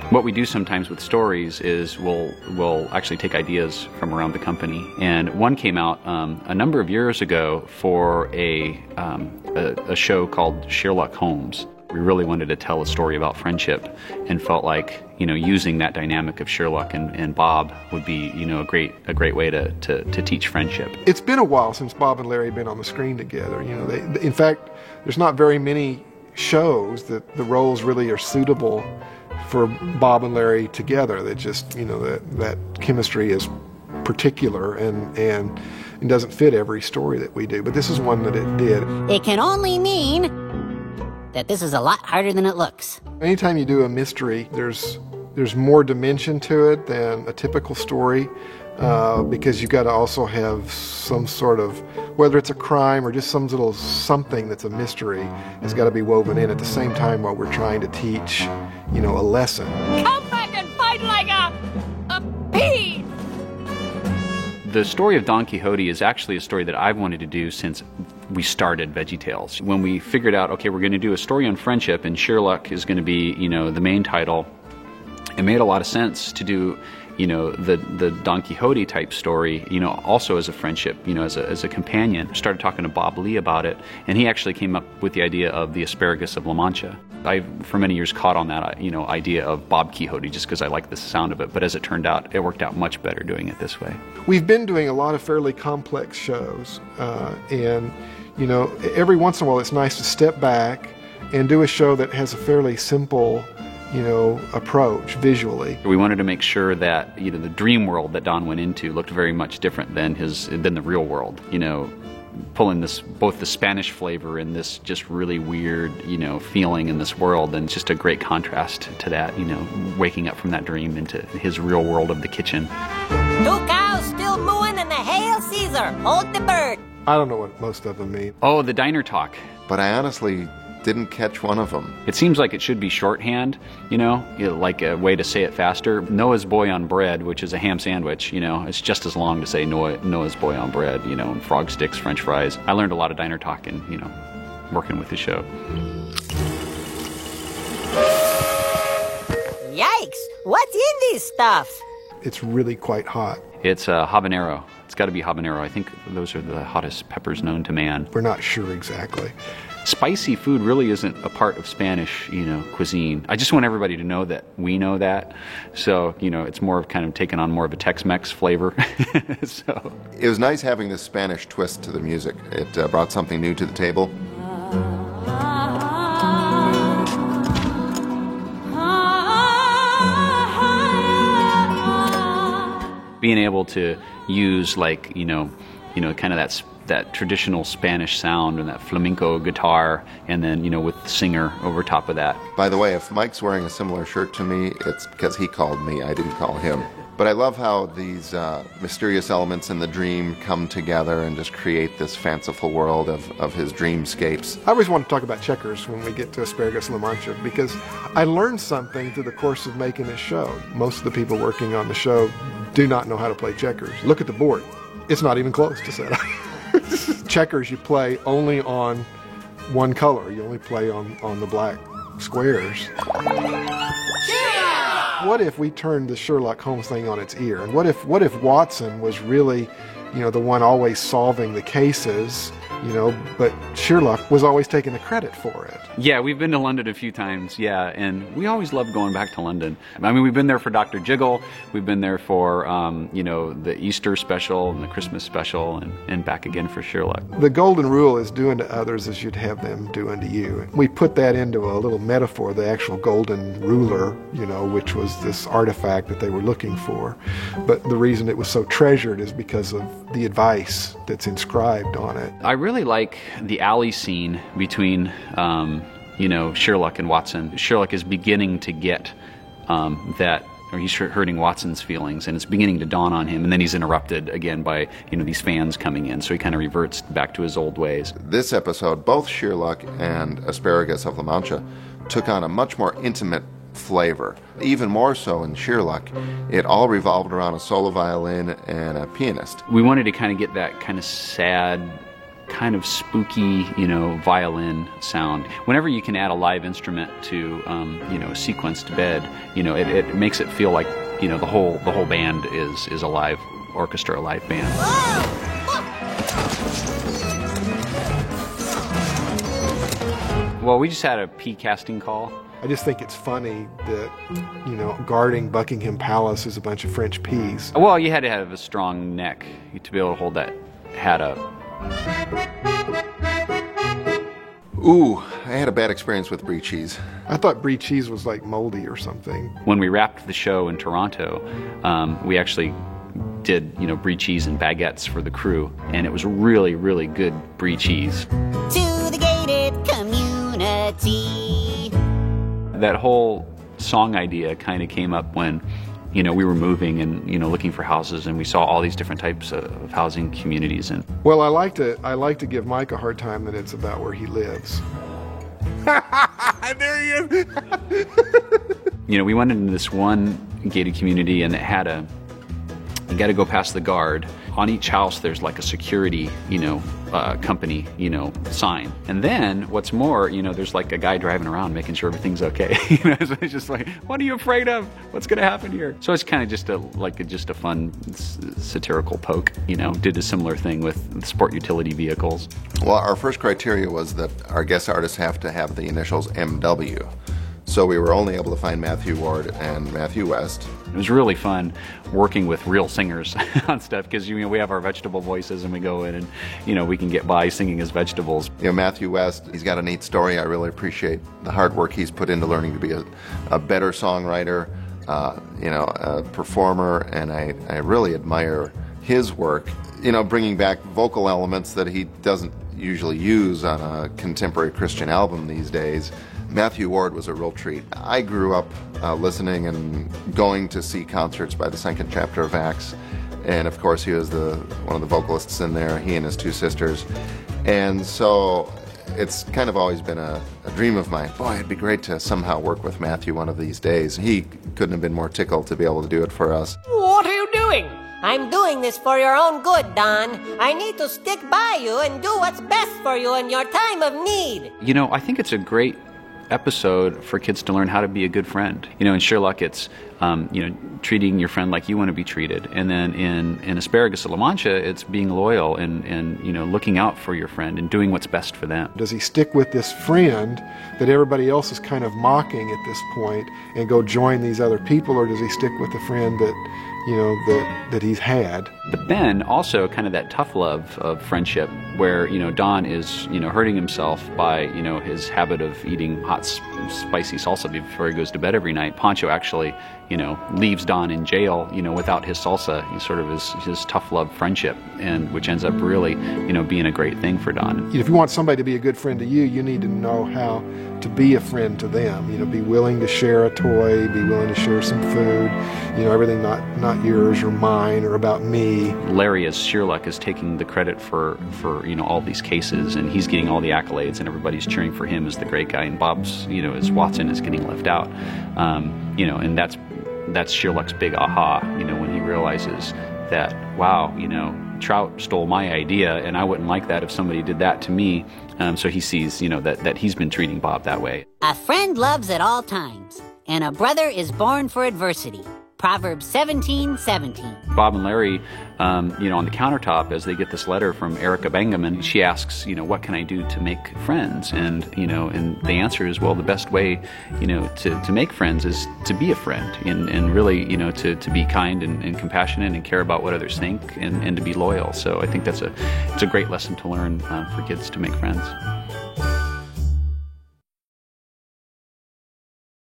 What we do sometimes with stories is we'll actually take ideas from around the company. And one came out a number of years ago for a show called Sherlock Holmes. We really wanted to tell a story about friendship and felt like, using that dynamic of Sherlock and Bob would be, a great way to teach friendship. It's been a while since Bob and Larry have been on the screen together. In fact, there's not very many shows that the roles really are suitable for Bob and Larry together. That just, that chemistry is particular and it doesn't fit every story that we do. But this is one that it did. It can only mean that this is a lot harder than it looks. Anytime you do a mystery, there's more dimension to it than a typical story, because you've got to also have some sort of, whether it's a crime or just some little something that's a mystery, has got to be woven in at the same time while we're trying to teach, a lesson. Come back and fight like a pea! The story of Don Quixote is actually a story that I've wanted to do since we started VeggieTales. When we figured out, okay, we're going to do a story on friendship and Sherlock is going to be, the main title, it made a lot of sense to do, the Don Quixote type story, also as a friendship, as a companion. Started talking to Bob Lee about it, and he actually came up with the idea of the asparagus of La Mancha. I, for many years, caught on that, idea of Bob Quixote just because I liked the sound of it. But as it turned out, it worked out much better doing it this way. We've been doing a lot of fairly complex shows, and every once in a while, it's nice to step back and do a show that has a fairly simple approach visually. We wanted to make sure that, the dream world that Don went into looked very much different than the real world. Pulling both the Spanish flavor and this just really weird, feeling in this world, and just a great contrast to that, waking up from that dream into his real world of the kitchen. 2 cows still mooing and the Hail Caesar, hold the bird. I don't know what most of them mean. Oh, the diner talk. But I honestly didn't catch one of them. It seems like it should be shorthand, like a way to say it faster. Noah's boy on bread, which is a ham sandwich, it's just as long to say Noah's boy on bread, and frog sticks, French fries. I learned a lot of diner talk and, working with the show. Yikes! What's in this stuff? It's really quite hot. It's habanero. It's got to be habanero. I think those are the hottest peppers known to man. We're not sure exactly. Spicy food really isn't a part of Spanish, cuisine. I just want everybody to know that we know that. So, it's more of kind of taking on more of a Tex-Mex flavor. So it was nice having this Spanish twist to the music. It brought something new to the table. Being able to use kind of that traditional Spanish sound and that flamenco guitar, and then, with the singer over top of that. By the way, if Mike's wearing a similar shirt to me, it's because he called me, I didn't call him. But I love how these mysterious elements in the dream come together and just create this fanciful world of his dreamscapes. I always want to talk about checkers when we get to Asparagus La Mancha, because I learned something through the course of making this show. Most of the people working on the show do not know how to play checkers. Look at the board. It's not even close to set up. Checkers, you play only on one color. You only play on the black squares. Yeah! What if we turned the Sherlock Holmes thing on its ear? And what if Watson was really, the one always solving the cases, but Sherlock was always taking the credit for it? Yeah, we've been to London a few times, and we always love going back to London. I mean, we've been there for Dr. Jiggle, we've been there for, the Easter special and the Christmas special, and back again for Sherlock. The golden rule is do unto others as you'd have them do unto you. We put that into a little metaphor, the actual golden ruler, which was this artifact that they were looking for. But the reason it was so treasured is because of the advice that's inscribed on it. I really like the alley scene between, Sherlock and Watson. Sherlock is beginning to get or he's hurting Watson's feelings, and it's beginning to dawn on him, and then he's interrupted again by, these fans coming in, so he kind of reverts back to his old ways. This episode, both Sherlock and Asparagus of La Mancha took on a much more intimate flavor. Even more so in Sherlock, it all revolved around a solo violin and a pianist. We wanted to kind of get that kind of sad, kind of spooky, violin sound. Whenever you can add a live instrument to, a sequenced bed, it makes it feel like, the whole band is a live orchestra, a live band. Well, we just had a pea casting call. I just think it's funny that, guarding Buckingham Palace is a bunch of French peas. Well, you had to have a strong neck to be able to hold that hat up. Ooh, I had a bad experience with brie cheese. I thought brie cheese was like moldy or something. When we wrapped the show in Toronto, we actually did, brie cheese and baguettes for the crew, and it was really, really good brie cheese. To the gated community. That whole song idea kind of came up when, we were moving and, looking for houses, and we saw all these different types of housing communities. And well, I like to give Mike a hard time that it's about where he lives. There he is. We went into this one gated community, and it had you got to go past the guard. On each house, there's like a security, company, sign. And then, what's more, there's like a guy driving around making sure everything's okay. So it's just like, what are you afraid of? What's going to happen here? So it's kind of just a fun satirical poke. Did a similar thing with sport utility vehicles. Well, our first criteria was that our guest artists have to have the initials MW. So we were only able to find Matthew Ward and Matthew West. It was really fun working with real singers on stuff because we have our vegetable voices and we go in and we can get by singing as vegetables. Matthew West, he's got a neat story. I really appreciate the hard work he's put into learning to be a better songwriter, a performer, and I really admire his work. Bringing back vocal elements that he doesn't usually use on a contemporary Christian album these days. Matthew Ward was a real treat. I grew up listening and going to see concerts by the second chapter of Acts, and of course he was one of the vocalists in there, he and his two sisters. And so it's kind of always been a dream of mine. Boy, it'd be great to somehow work with Matthew one of these days. He couldn't have been more tickled to be able to do it for us. What are you doing? I'm doing this for your own good, Don. I need to stick by you and do what's best for you in your time of need. I think it's a great episode for kids to learn how to be a good friend. In Sherlock, it's treating your friend like you want to be treated, and then in Asparagus of La Mancha, it's being loyal and looking out for your friend and doing what's best for them. Does he stick with this friend that everybody else is kind of mocking at this point and go join these other people, or does he stick with the friend that that he's had? But then also kind of that tough love of friendship where, Don is, hurting himself by, his habit of eating hot, spicy salsa before he goes to bed every night. Pancho actually, leaves Don in jail, without his salsa. He sort of is his tough love friendship, and which ends up really, being a great thing for Don. If you want somebody to be a good friend to you, you need to know how to be a friend to them. Be willing to share a toy, be willing to share some food, everything not yours or mine or about me. Larry as Sherlock is taking the credit for all these cases, and he's getting all the accolades, and everybody's cheering for him as the great guy, and Bob's, as Watson is getting left out. And that's Sherlock's big aha, when he realizes that, wow, Trout stole my idea, and I wouldn't like that if somebody did that to me. So he sees, that he's been treating Bob that way. A friend loves at all times, and a brother is born for adversity. Proverbs 17:17. Bob and Larry, on the countertop, as they get this letter from Erica Bangaman, she asks, what can I do to make friends? And, and the answer is, well, the best way, to make friends is to be a friend and really, to be kind and compassionate and care about what others think and to be loyal. So I think it's a great lesson to learn for kids to make friends.